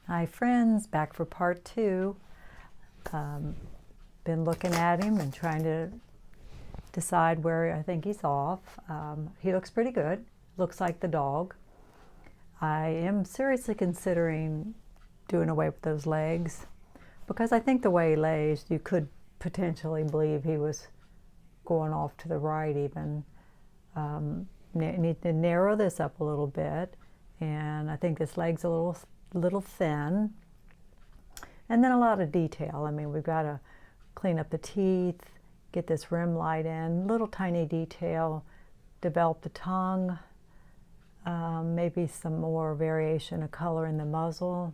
Hi friends, back for part two. Been looking at him and trying to decide where I think he's off. He looks pretty good, looks like the dog. I am seriously considering doing away with those legs because I think the way he lays, you could potentially believe he was going off to the right even. Need to narrow this up a little bit, and I think this leg's a little thin, and then a lot of detail. I mean, we've got to clean up the teeth, get this rim light in, little tiny detail, develop the tongue, maybe some more variation of color in the muzzle,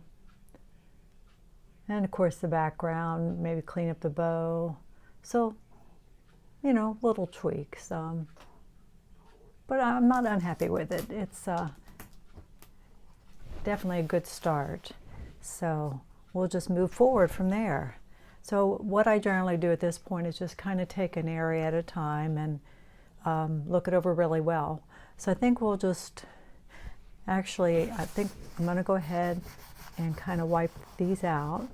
and of course the background, maybe clean up the bow. So, you know, little tweaks. But I'm not unhappy with it. It's definitely a good start. So we'll just move forward from there. So what I generally do at this point is just kind of take an area at a time and look it over really well. So I think we'll just, actually, I think I'm going to go ahead and kind of wipe these out.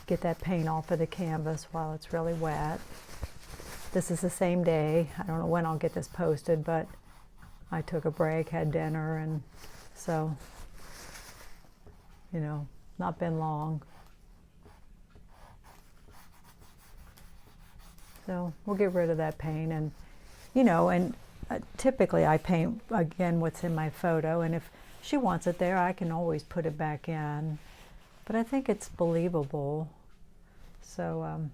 Get that paint off of the canvas while it's really wet. This is the same day. I don't know when I'll get this posted, but I took a break, had dinner, and so, you know, not been long. So we'll get rid of that paint, and, you know, and typically I paint, again, what's in my photo, and if she wants it there, I can always put it back in. But I think it's believable. So,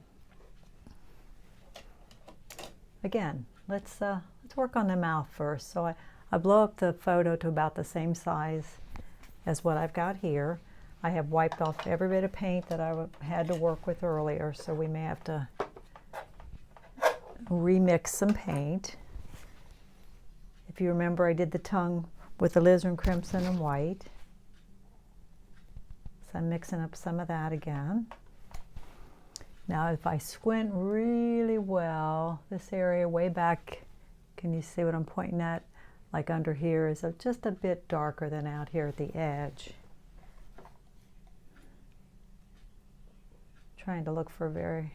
again, let's work on the mouth first. So I blow up the photo to about the same size as what I've got here. I have wiped off every bit of paint that I had to work with earlier, so we may have to remix some paint. If you remember, I did the tongue with alizarin crimson and white. So I'm mixing up some of that again. Now if I squint really well, this area way back, can you see what I'm pointing at? Like under here is just a bit darker than out here at the edge. Trying to look for very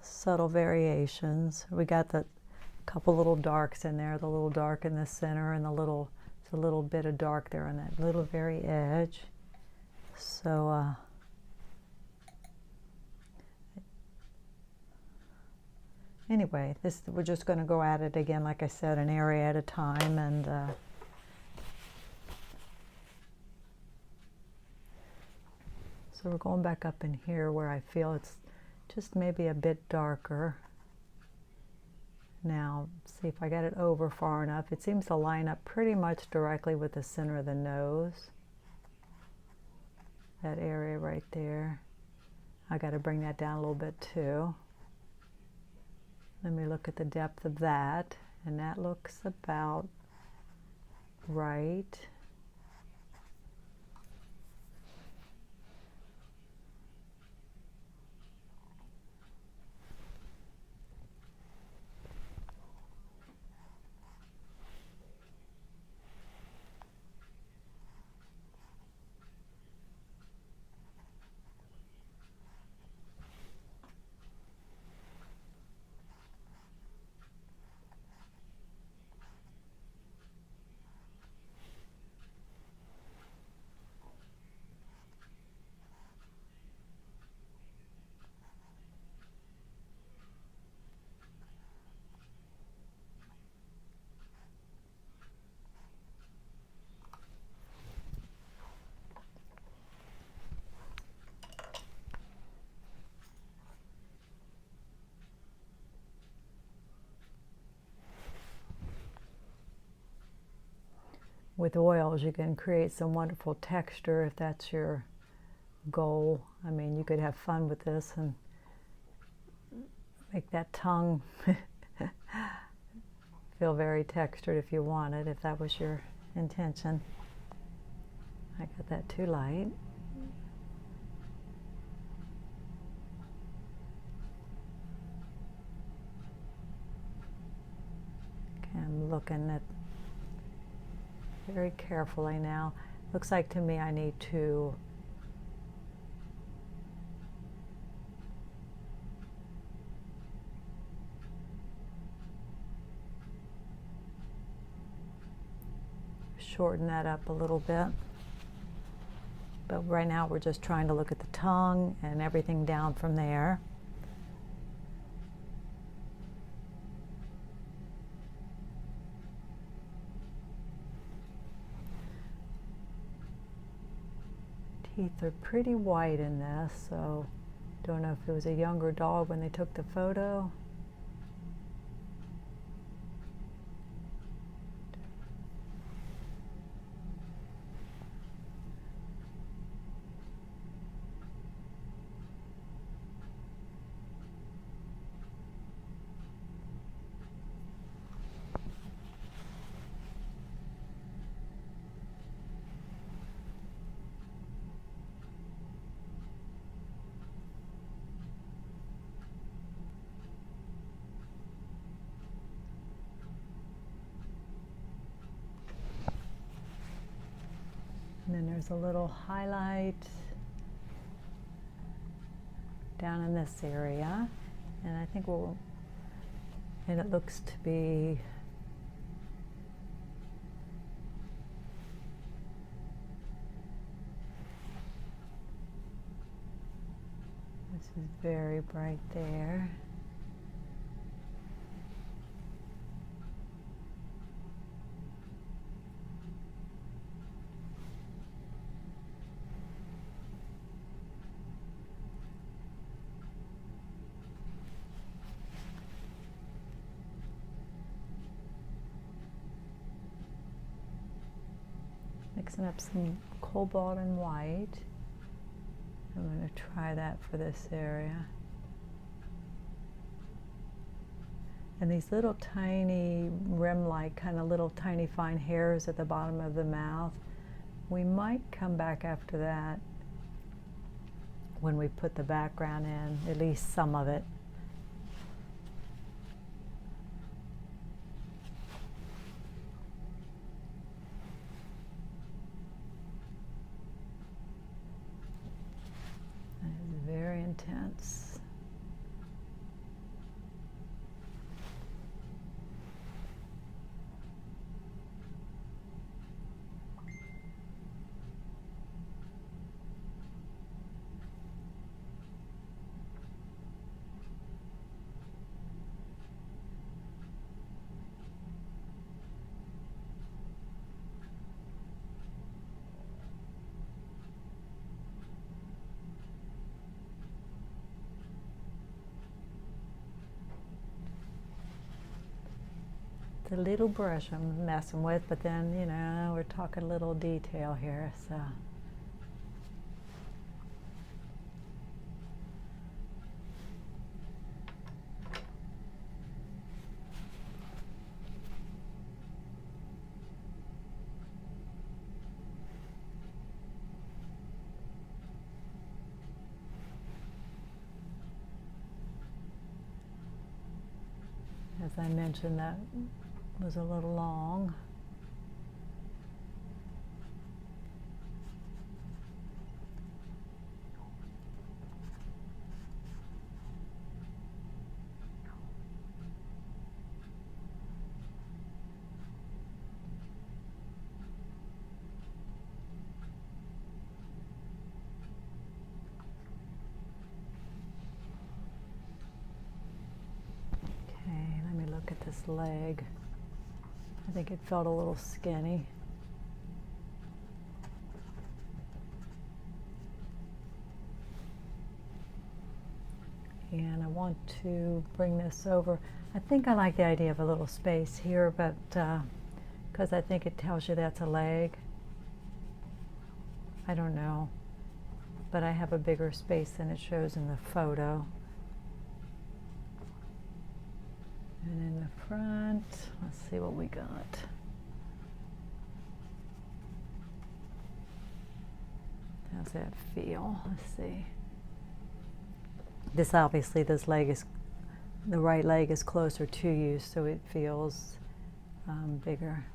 subtle variations. We got the couple little darks in there, the little dark in the center and there's a little bit of dark there on that little very edge. So anyway, we're just going to go at it again, like I said, an area at a time, and so we're going back up in here where I feel it's just maybe a bit darker. Now, see if I get it over far enough. It seems to line up pretty much directly with the center of the nose. That area right there. I got to bring that down a little bit too. Let me look at the depth of that, and that looks about right. With oils, you can create some wonderful texture if that's your goal. I mean, you could have fun with this and make that tongue feel very textured if you wanted, if that was your intention. I got that too light. Okay, I'm looking at very carefully now. Looks like to me I need to shorten that up a little bit. But right now we're just trying to look at the tongue and everything down from there. Teeth are pretty white in this, so don't know if it was a younger dog when they took the photo. And then there's a little highlight down in this area, and I think and it looks to be this is very bright there. Mixing up some cobalt and white. I'm going to try that for this area. And these little tiny rim-like, kind of little tiny fine hairs at the bottom of the mouth, we might come back after that when we put the background in, at least some of it. Very intense. The little brush I'm messing with, but then, you know, we're talking little detail here, so. As I mentioned, that was a little long. Okay, let me look at this leg. I think it felt a little skinny. And I want to bring this over. I think I like the idea of a little space here, but because I think it tells you that's a leg. I don't know, but I have a bigger space than it shows in the photo. And in the front, let's see what we got. How's that feel? Let's see. This obviously, this leg is, the right leg is closer to you, so it feels bigger.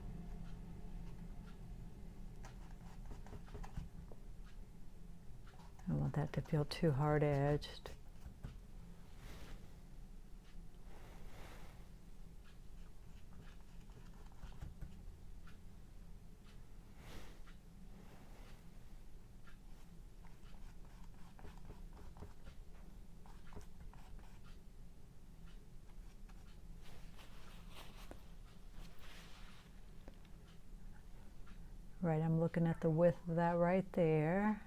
want that to feel too hard edged. Right, I'm looking at the width of that right there.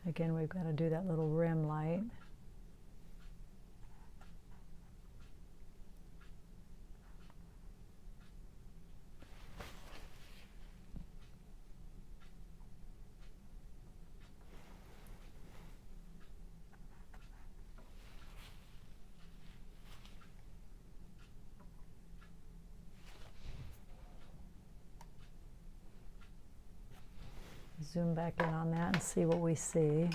Again, we've got to do that little rim light. Zoom back in on that and see what we see.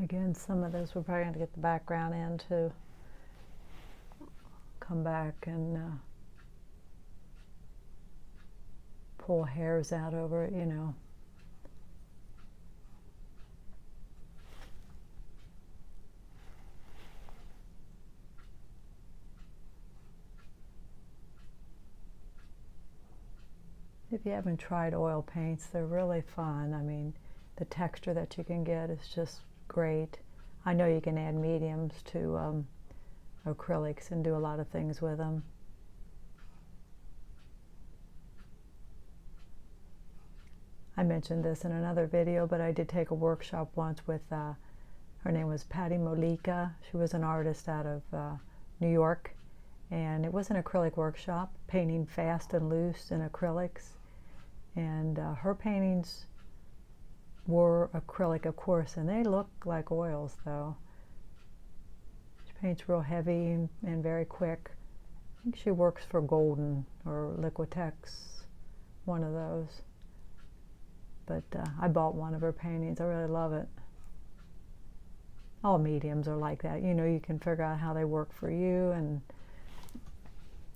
Again, some of this we're probably going to get the background in to come back and pull hairs out over it, you know. If you haven't tried oil paints, they're really fun. I mean, the texture that you can get is just great. I know you can add mediums to acrylics and do a lot of things with them. I mentioned this in another video, but I did take a workshop once with, her name was Patty Molika. She was an artist out of New York, and it was an acrylic workshop, painting fast and loose in acrylics. And her paintings were acrylic, of course, and they look like oils, though. She paints real heavy and very quick. I think she works for Golden or Liquitex, one of those. But I bought one of her paintings. I really love it. All mediums are like that. You know, you can figure out how they work for you and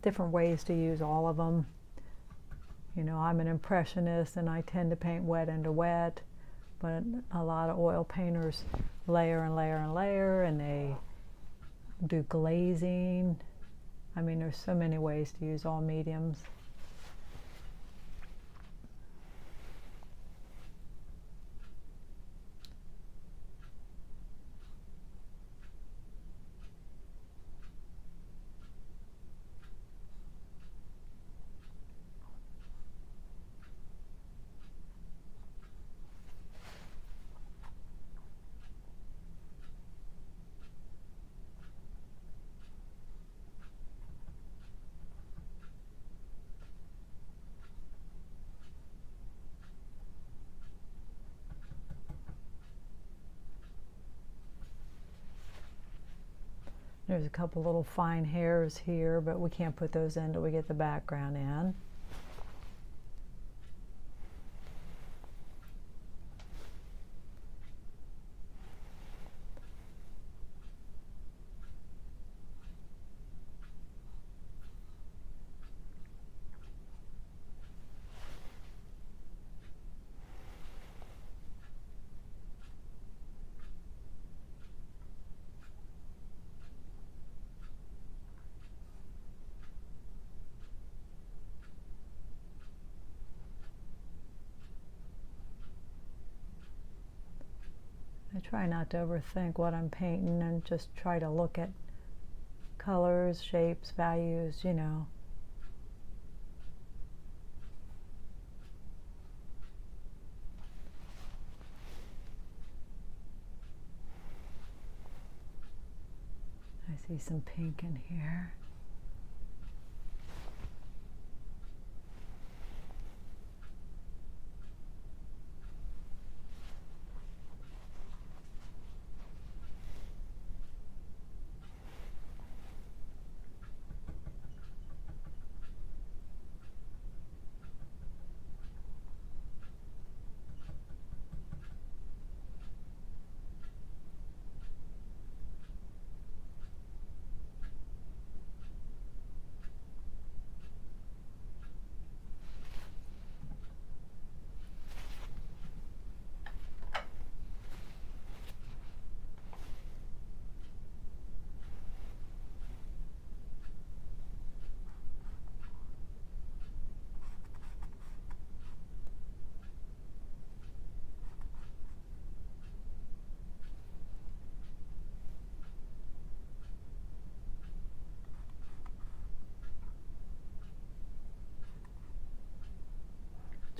different ways to use all of them. You know, I'm an impressionist and I tend to paint wet into wet, but a lot of oil painters layer and layer and layer, and they do glazing. I mean, there's so many ways to use all mediums. There's a couple little fine hairs here, but we can't put those in until we get the background in. I try not to overthink what I'm painting and just try to look at colors, shapes, values, you know. I see some pink in here.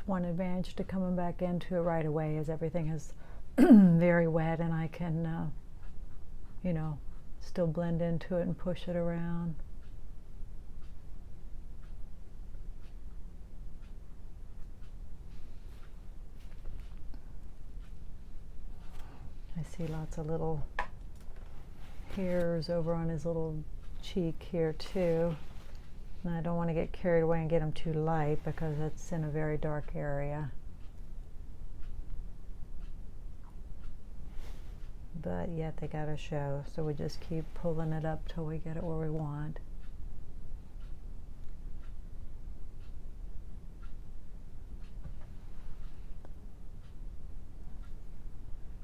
One advantage to coming back into it right away is everything is very wet, and I can, you know, still blend into it and push it around. I see lots of little hairs over on his little cheek here too. And I don't want to get carried away and get them too light because it's in a very dark area. But yet they gotta show, so we just keep pulling it up till we get it where we want.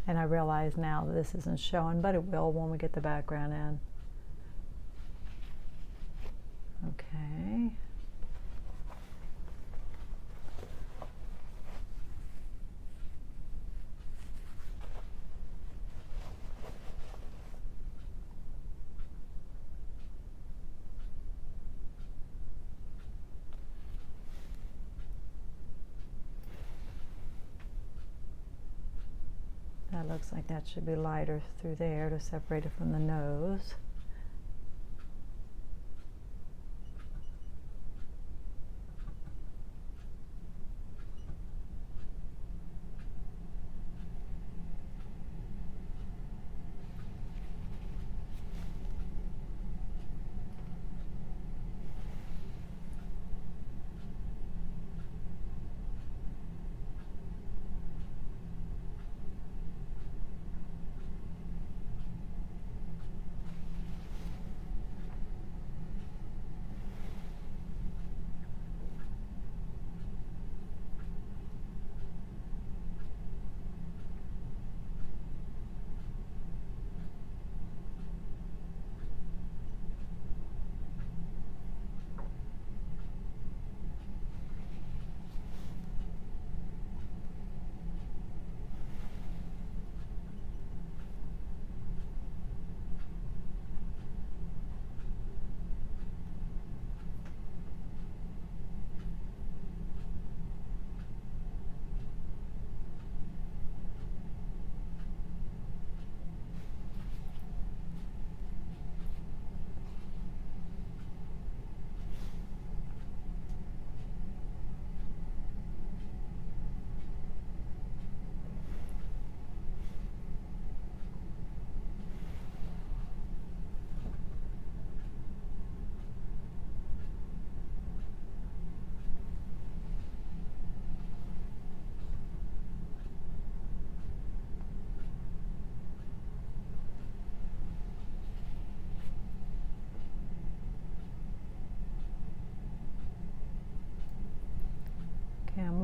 And I realize now that this isn't showing, but it will when we get the background in. Okay. That looks like that should be lighter through there to separate it from the nose.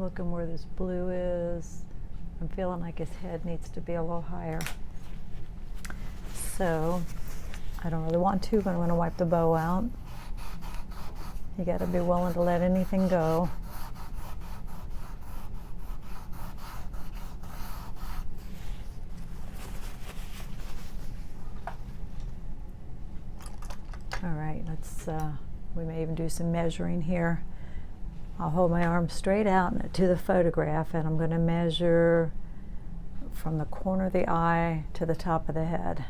looking where this blue is. I'm feeling like his head needs to be a little higher. So I don't really want to, but I'm going to wipe the bow out. You got to be willing to let anything go. All right, we may even do some measuring here. I'll hold my arm straight out to the photograph, and I'm going to measure from the corner of the eye to the top of the head.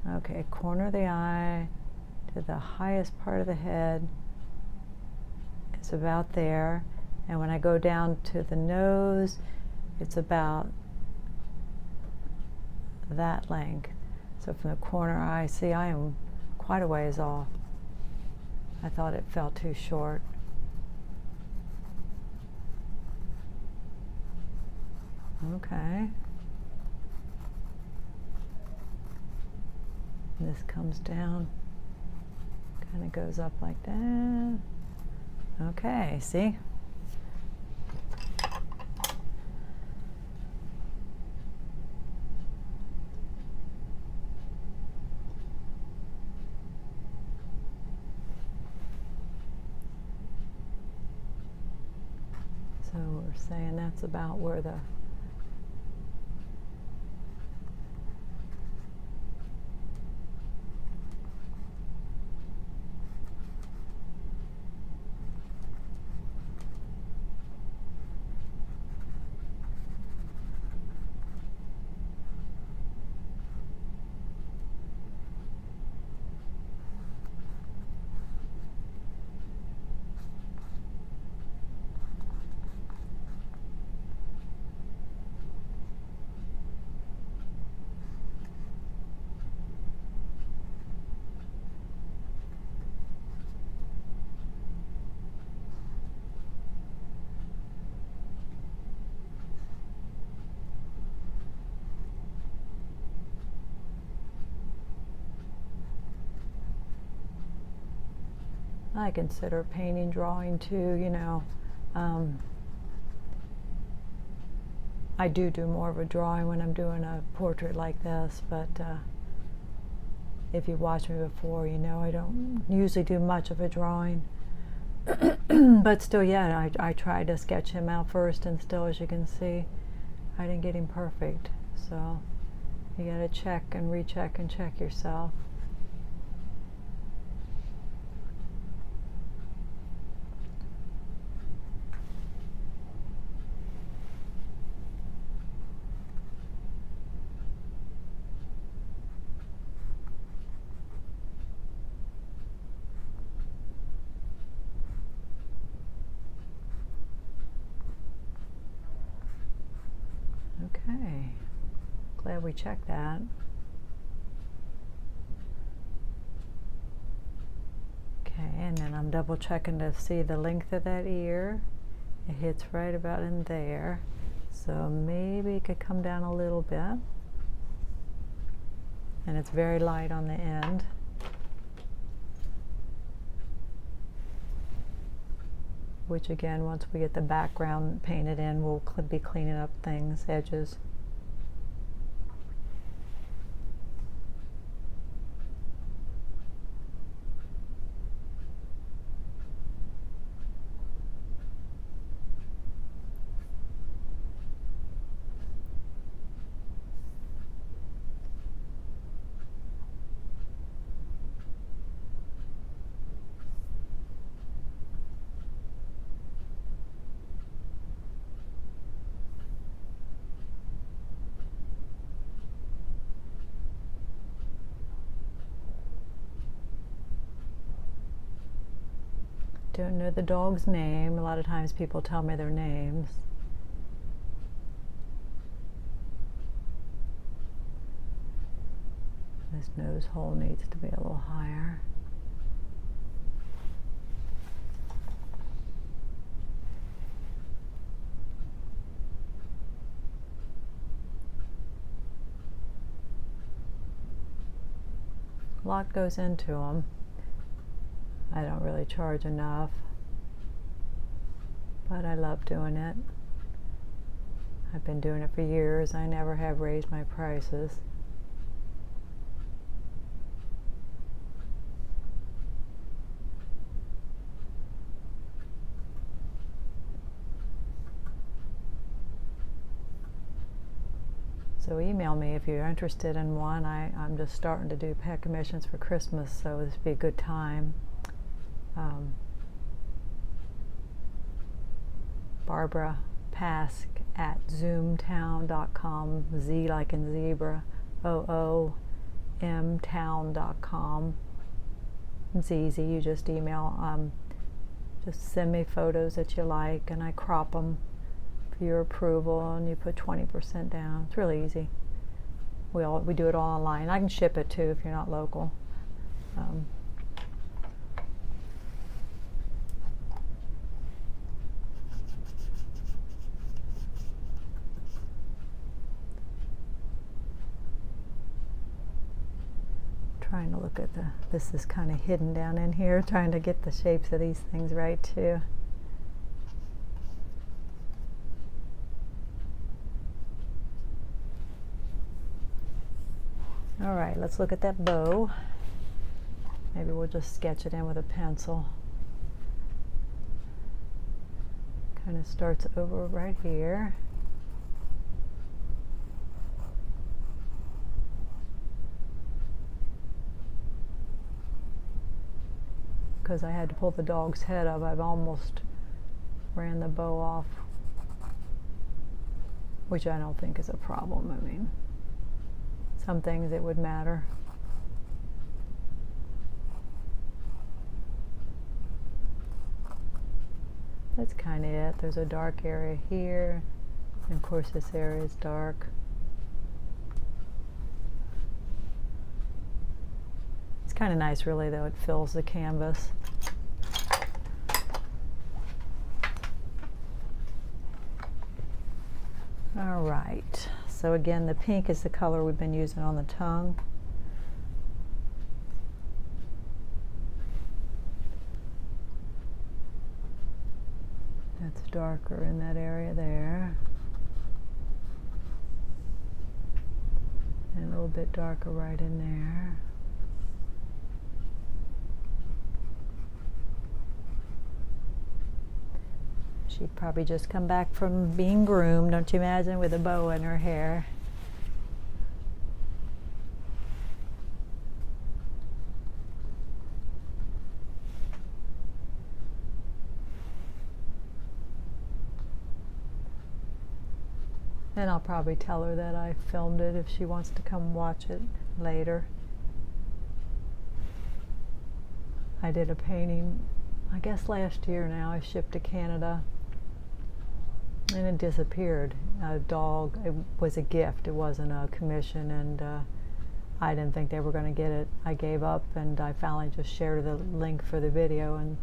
Okay, corner of the eye to the highest part of the head is about there. And when I go down to the nose, it's about that length. So from the corner eye, see, I am quite a ways off. I thought it fell too short. Okay. This comes down, kind of goes up like that. Okay, see? So we're saying that's about where the I consider painting, drawing too, you know. I do more of a drawing when I'm doing a portrait like this, but if you watched me before, you know I don't usually do much of a drawing. But still, yeah, I tried to sketch him out first, and still, as you can see, I didn't get him perfect. So you gotta check and recheck and check yourself. Okay, glad we checked that. Okay, and then I'm double checking to see the length of that ear. It hits right about in there. So maybe it could come down a little bit. And it's very light on the end. Which again, once we get the background painted in, we'll be cleaning up things, edges. Don't know the dog's name. A lot of times people tell me their names. This nose hole needs to be a little higher. A lot goes into them. I don't really charge enough. but I love doing it. I've been doing it for years. I never have raised my prices. So email me if you're interested in one. I'm just starting to do pet commissions for Christmas, so this would be a good time. Barbara Pask at zoomtown.com, Z like in zebra, OOMtown.com. It's easy, you just email, just send me photos that you like and I crop them for your approval, and you put 20% down. It's really easy. We do it all online. I can ship it too if you're not local. Trying to look at this is kind of hidden down in here, trying to get the shapes of these things right too. All right, let's look at that bow. Maybe we'll just sketch it in with a pencil. Kind of starts over right here. Because I had to pull the dog's head up, I've almost ran the bow off, which I don't think is a problem. I mean, some things it would matter. That's kind of it. There's a dark area here, and of course this area is dark. It's kind of nice really though, it fills the canvas. All right, so again the pink is the color we've been using on the tongue. That's darker in that area there. And a little bit darker right in there. She'd probably just come back from being groomed, don't you imagine, with a bow in her hair. And I'll probably tell her that I filmed it if she wants to come watch it later. I did a painting, I guess last year now, I shipped to Canada. And it disappeared. A dog, it was a gift, it wasn't a commission, and I didn't think they were going to get it. I gave up, and I finally just shared the link for the video, and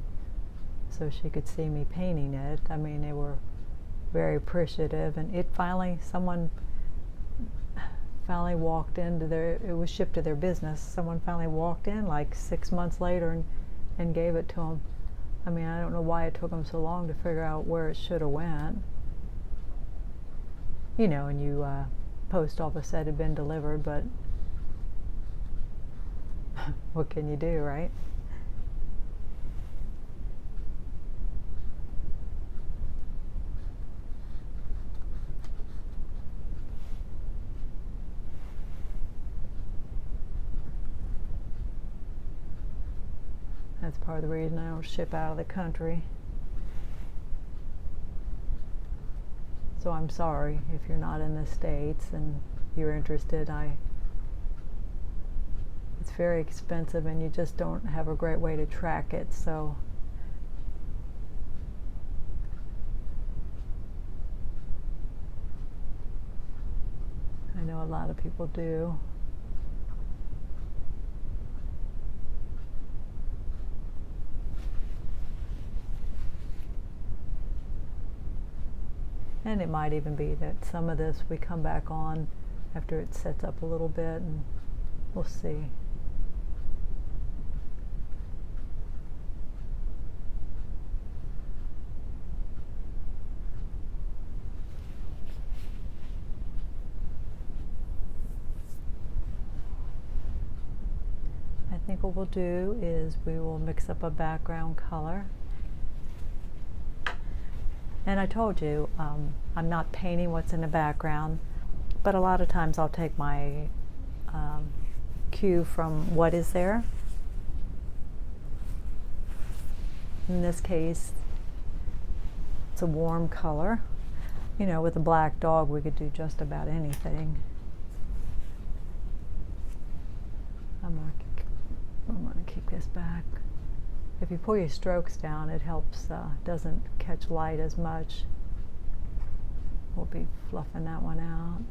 so she could see me painting it. I mean, they were very appreciative, and it finally, someone finally walked into it was shipped to their business. Someone finally walked in like 6 months later and gave it to them. I mean, I don't know why it took them so long to figure out where it should have went. You know, and you post office said it had been delivered, but what can you do, right? That's part of the reason I don't ship out of the country. So I'm sorry if you're not in the States and you're interested. It's very expensive and you just don't have a great way to track it, so I know a lot of people do. And it might even be that some of this we come back on after it sets up a little bit, and we'll see. think what we'll do is we will mix up a background color. And I told you, I'm not painting what's in the background, but a lot of times I'll take my cue from what is there. In this case, it's a warm color. You know, with a black dog, we could do just about anything. I'm gonna kick this back. If you pull your strokes down, it helps, doesn't catch light as much. We'll be fluffing that one out.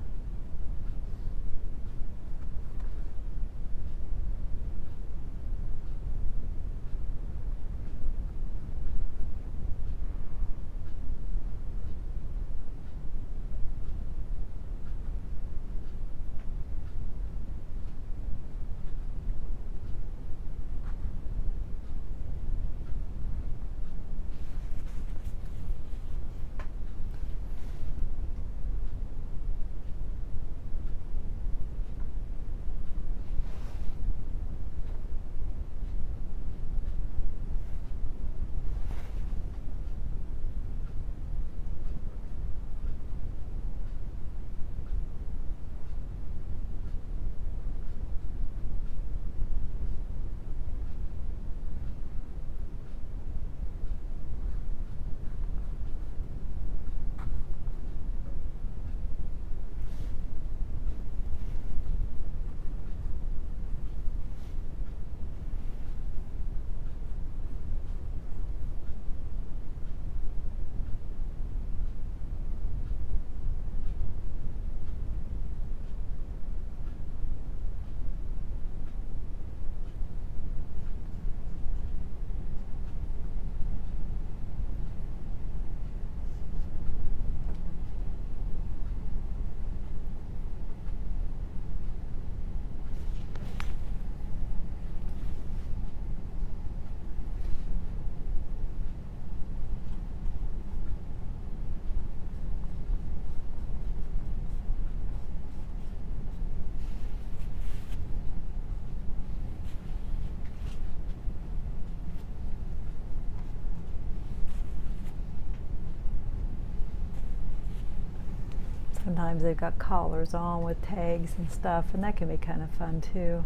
Sometimes they've got collars on with tags and stuff, and that can be kind of fun too.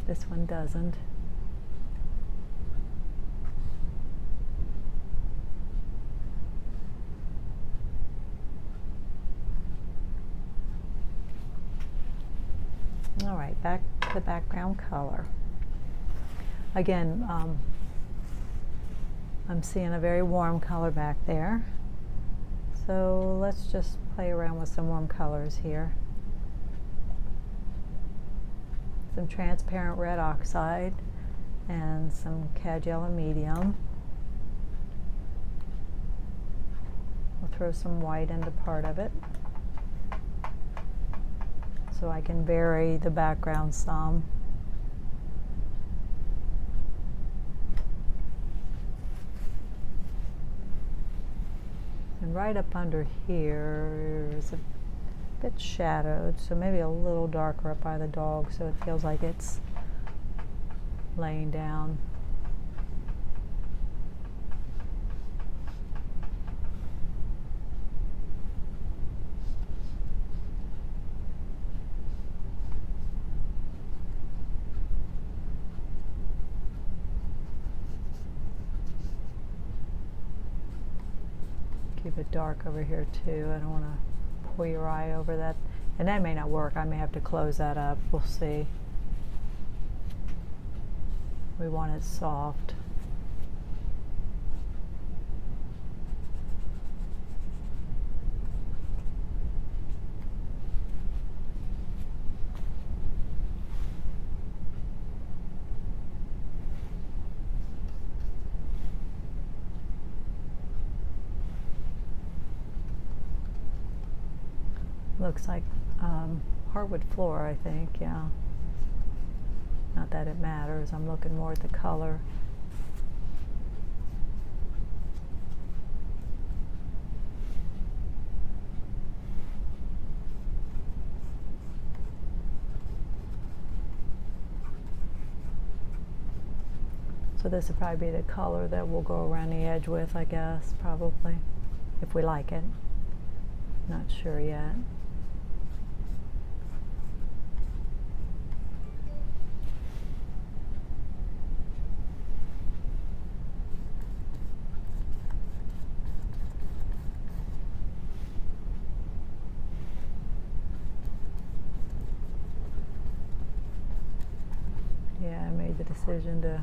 This one doesn't. All right, back to the background color. Again, I'm seeing a very warm color back there. So let's just play around with some warm colors here. Some transparent red oxide and some cad yellow medium. I'll throw some white into part of it so I can vary the background some. And right up under here is a bit shadowed, so maybe a little darker up by the dog so it feels like it's laying down. Keep it dark over here too. I don't want to pull your eye over that. And that may not work. I may have to close that up. We'll see. We want it soft. Looks like hardwood floor, I think, yeah. Not that it matters, I'm looking more at the color. So this would probably be the color that we'll go around the edge with, I guess, probably, if we like it. Not sure yet. Yeah, I made the decision to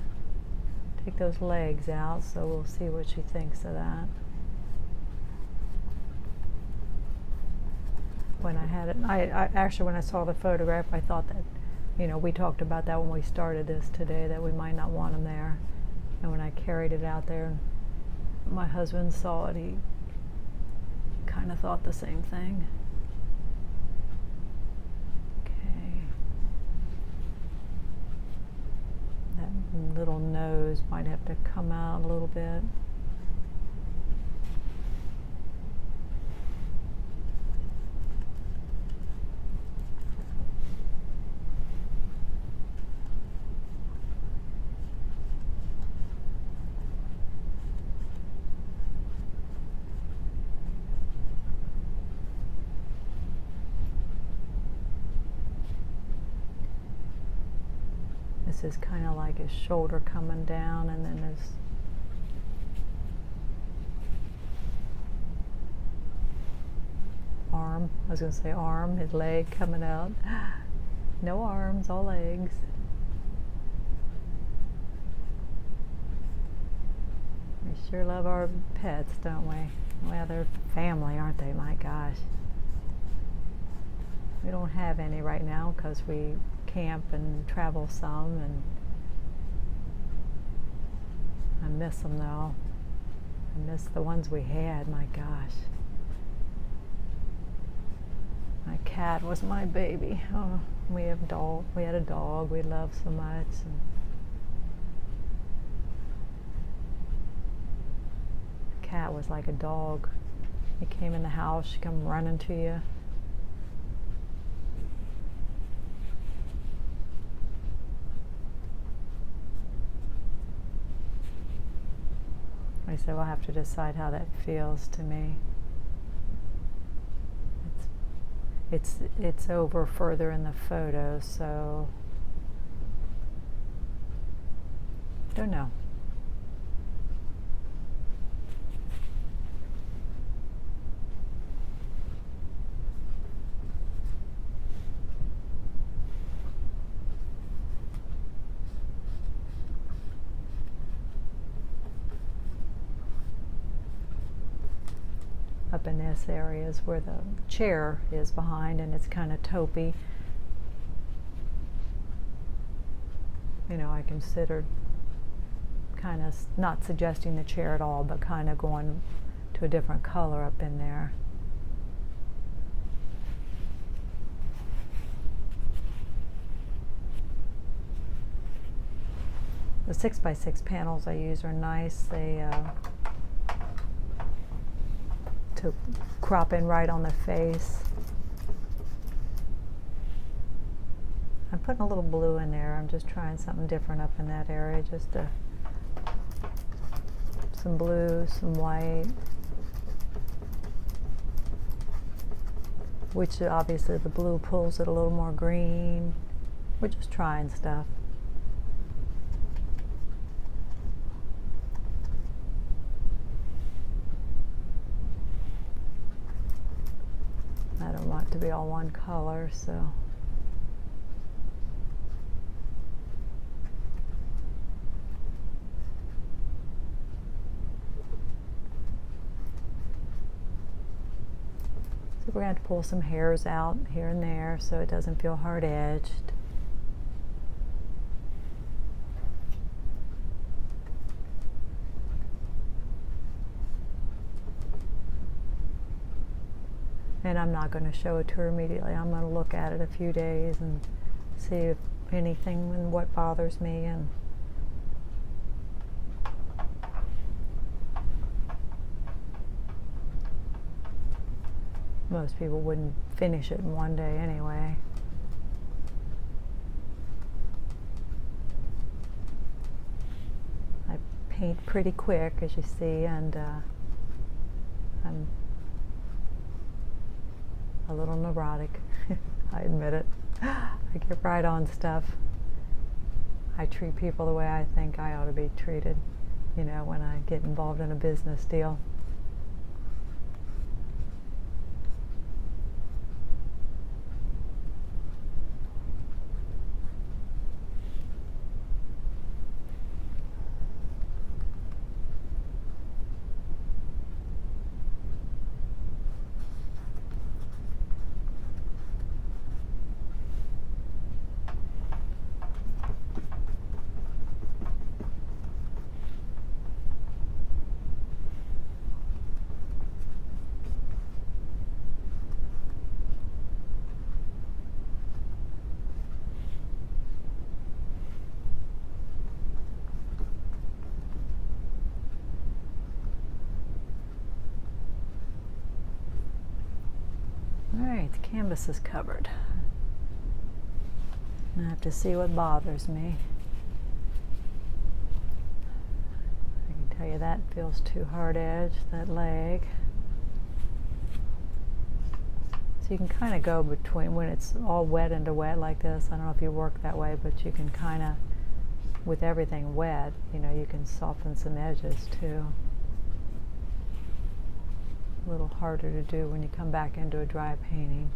take those legs out, so we'll see what she thinks of that. When I had it, I actually, when I saw the photograph, I thought that, you know, we talked about that when we started this today, that we might not want them there. And when I carried it out there, my husband saw it, he kind of thought the same thing. That little nose might have to come out a little bit. This is kind of like his shoulder coming down, and then his arm, I was going to say arm, his leg coming out. No arms, all legs. We sure love our pets, don't we? Well, they're family, aren't they? My gosh. We don't have any right now because we camp and travel some, and I miss them though. I miss the ones we had, my gosh. My cat was my baby. Oh, we had a dog we loved so much. And the cat was like a dog. You came in the house, she'd come running to you. I said, we'll have to decide how that feels to me. It's over further in the photo, so don't know. Up in this area is where the chair is behind, and it's kind of taupey. You know, I considered kind of not suggesting the chair at all, but kind of going to a different color up in there. The 6x6 panels I use are nice. They to crop in right on the face. I'm putting a little blue in there. I'm just trying something different up in that area. Just some blue, some white, which obviously the blue pulls it a little more green. We're just trying stuff. I don't want it to be all one color, so. So we're going to have to pull some hairs out here and there so it doesn't feel hard-edged. And I'm not going to show it to her immediately. I'm going to look at it a few days and see if anything and what bothers me. And most people wouldn't finish it in one day anyway. paint pretty quick, as you see, and I'm a little neurotic. I admit it. I get right on stuff. I treat people the way I think I ought to be treated, you know, when I get involved in a business deal. Alright, the canvas is covered. I have to see what bothers me. I can tell you that feels too hard edge, that leg. So you can kind of go between, when it's all wet into wet like this, I don't know if you work that way, but you can kind of, with everything wet, you know, you can soften some edges too. A little harder to do when you come back into a dry painting.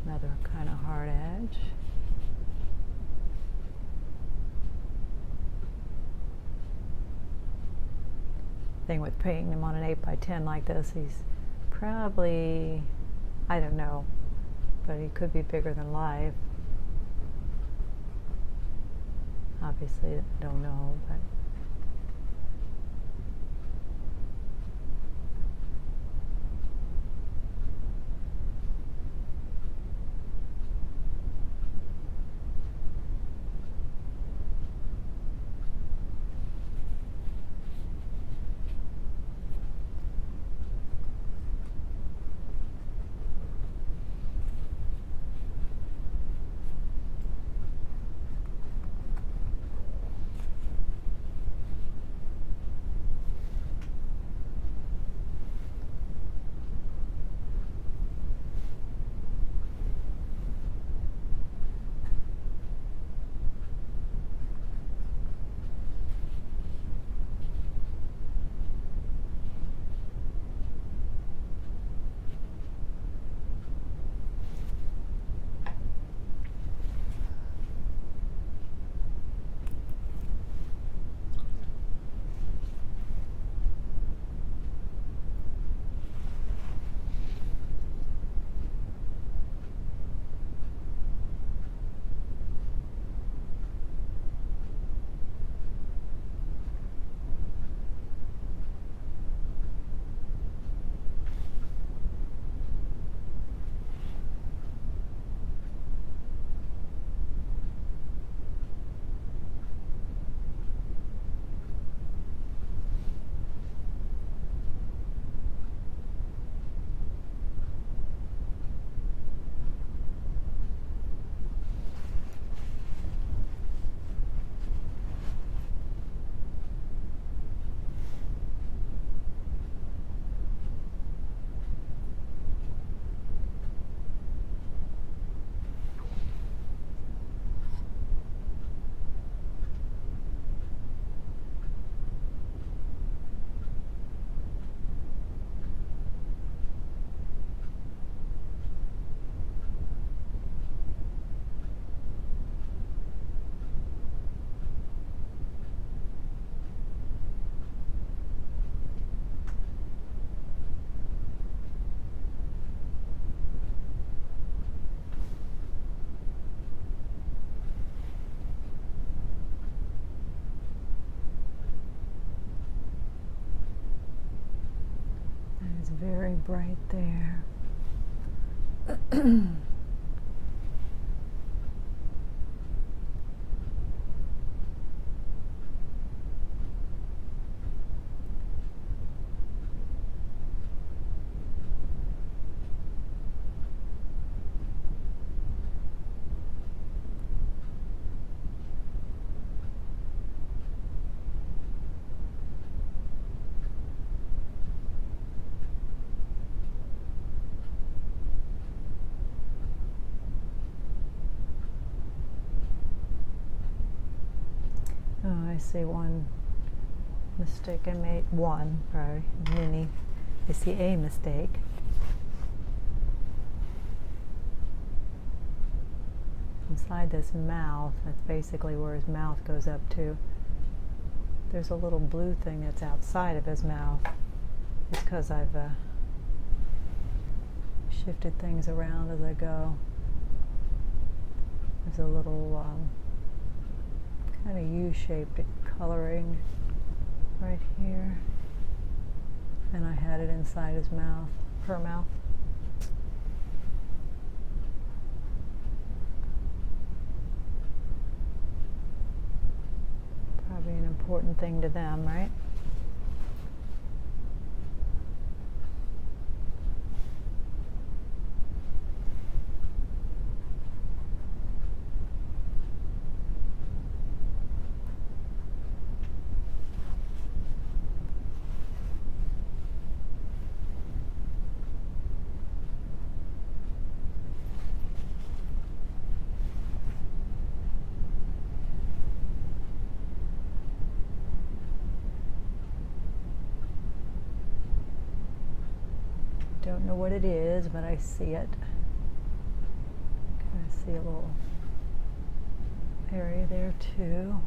Another kind of hard edge. Thing with painting him on an 8x10 like this, he's probably, I don't know, but he could be bigger than life. Obviously, I don't know, but it's very bright there. see one mistake I made. One, probably, many. I see a mistake. Inside this mouth, that's basically where his mouth goes up to. There's a little blue thing that's outside of his mouth. It's because I've shifted things around as I go. There's a little kind of U-shaped coloring right here. And I had it inside his mouth, her mouth. Probably an important thing to them, right? Don't know what it is, but I see it. I see a little area there too.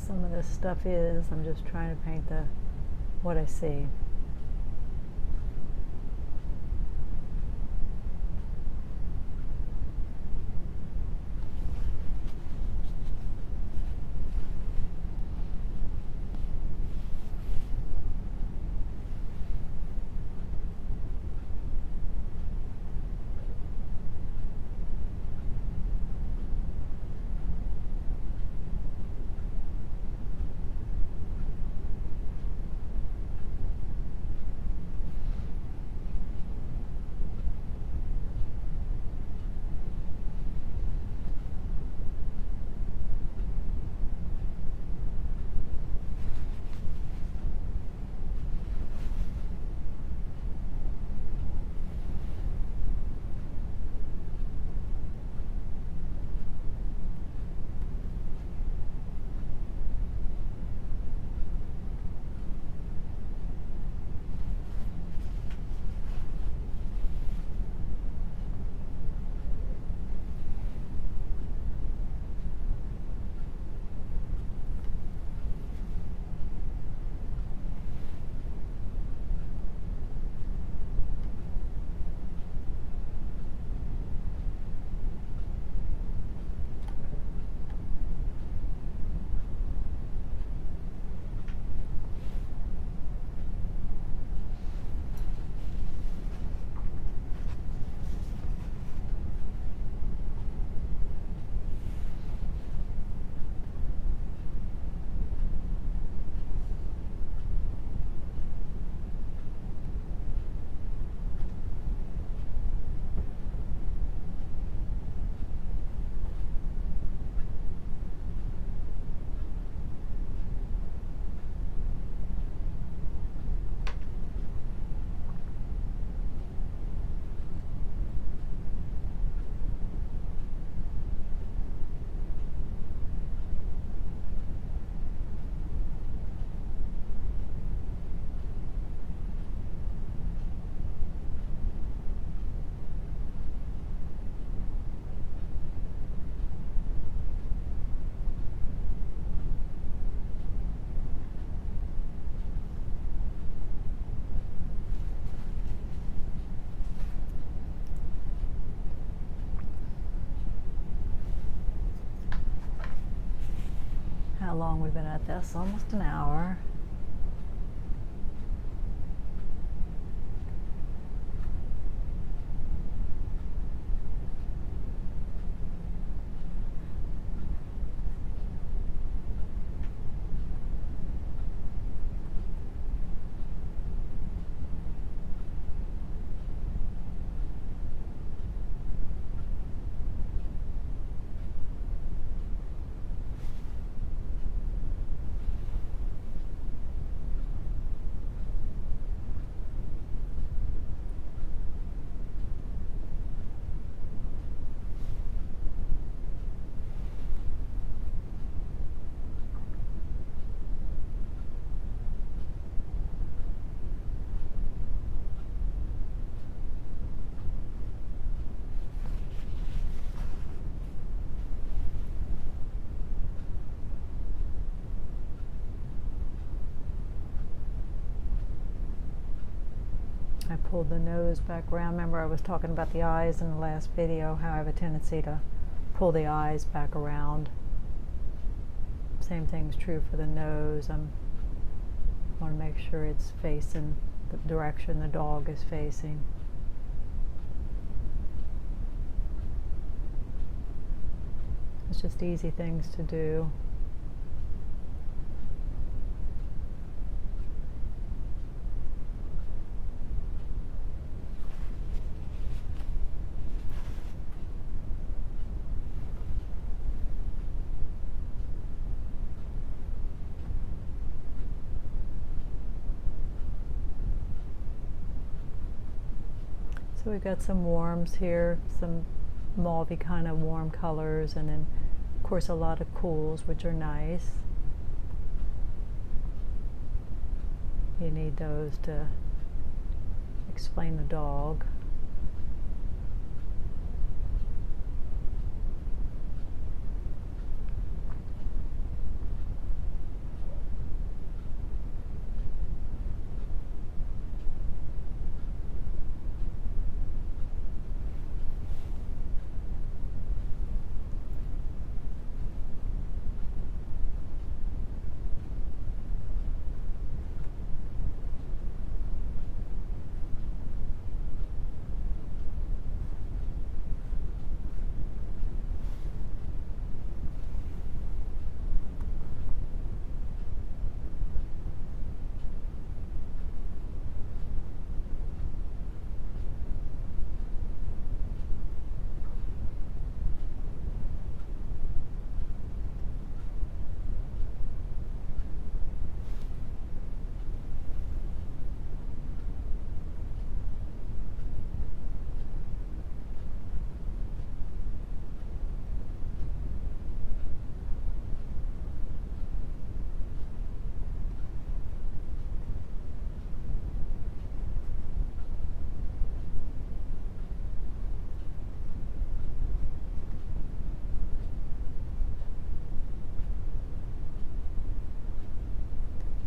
Some of this stuff is. I'm just trying to paint what I see. how long we've been at this, almost an hour. I pulled the nose back around. Remember I was talking about the eyes in the last video, how I have a tendency to pull the eyes back around. Same thing's true for the nose. I want to make sure it's facing the direction the dog is facing. It's just easy things to do. So we've got some warms here, some mauvey kind of warm colors, and then of course a lot of cools, which are nice. You need those to explain the dog.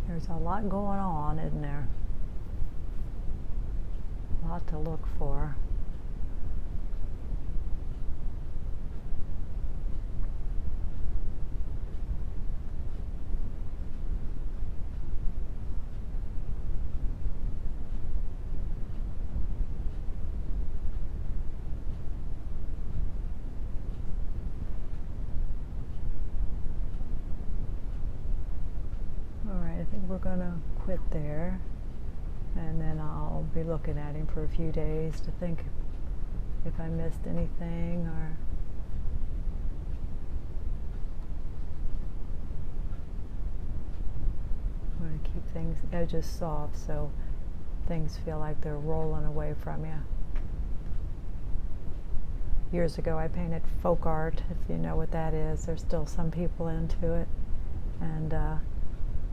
There's a lot going on, isn't there? A lot to look for. I think we're gonna quit there, and then I'll be looking at him for a few days to think if I missed anything, or I'm gonna keep things edges soft so things feel like they're rolling away from you. Years ago I painted folk art, if you know what that is. There's still some people into it, and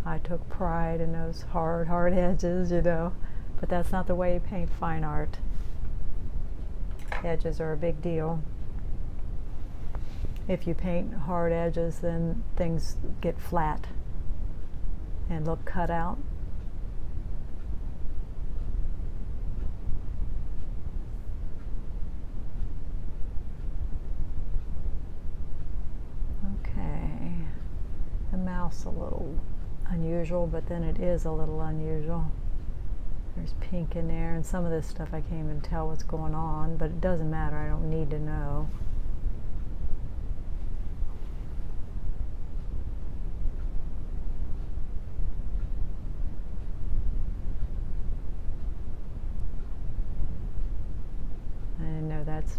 I took pride in those hard edges, you know, but that's not the way you paint fine art. Edges are a big deal. If you paint hard edges, then things get flat and look cut out. Okay, the mouth house a little unusual, but then it is a little unusual. There's pink in there, and some of this stuff I can't even tell what's going on, but it doesn't matter. I don't need to know. I know that's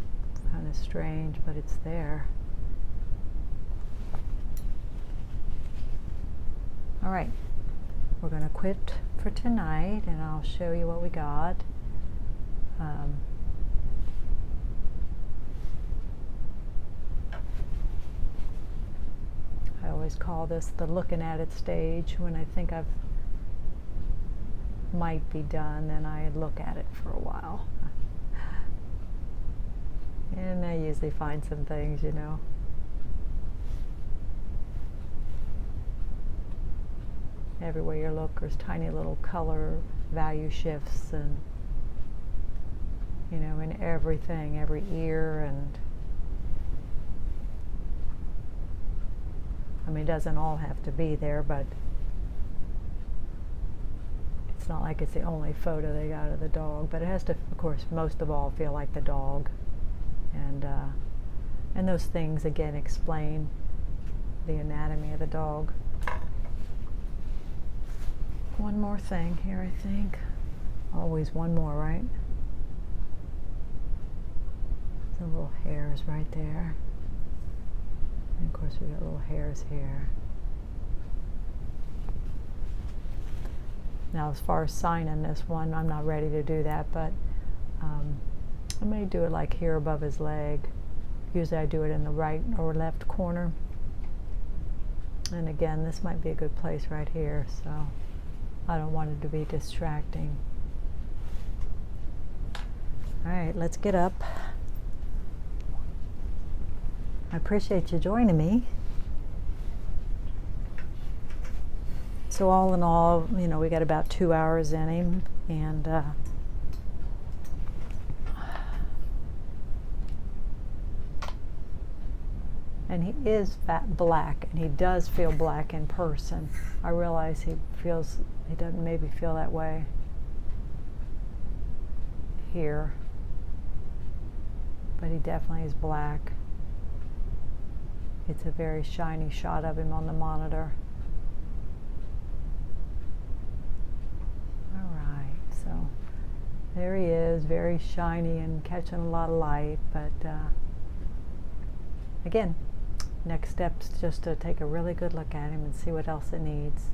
kind of strange, but it's there. All right, we're going to quit for tonight, and I'll show you what we got. I always call this the looking at it stage. When I think I've might be done, then I look at it for a while. And I usually find some things, you know. Everywhere you look, there's tiny little color value shifts, and you know, in everything, every ear, and I mean, it doesn't all have to be there, but it's not like it's the only photo they got of the dog. But it has to, of course, most of all, feel like the dog, and those things again explain the anatomy of the dog. One more thing here, I think. Always one more, right? Some little hairs right there. And of course we got little hairs here. Now as far as signing this one, I'm not ready to do that, but I may do it like here above his leg. Usually I do it in the right or left corner. And again, this might be a good place right here, so I don't want it to be distracting. All right, let's get up. I appreciate you joining me. So all in all, you know, we got about 2 hours in him, and he is black, and he does feel black in person. I realize he doesn't maybe feel that way here, but he definitely is black. It's a very shiny shot of him on the monitor. All right, so there he is, very shiny and catching a lot of light, but again, next step's just to take a really good look at him and see what else it needs.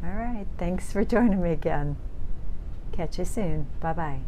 All right, thanks for joining me again. Catch you soon. Bye-bye.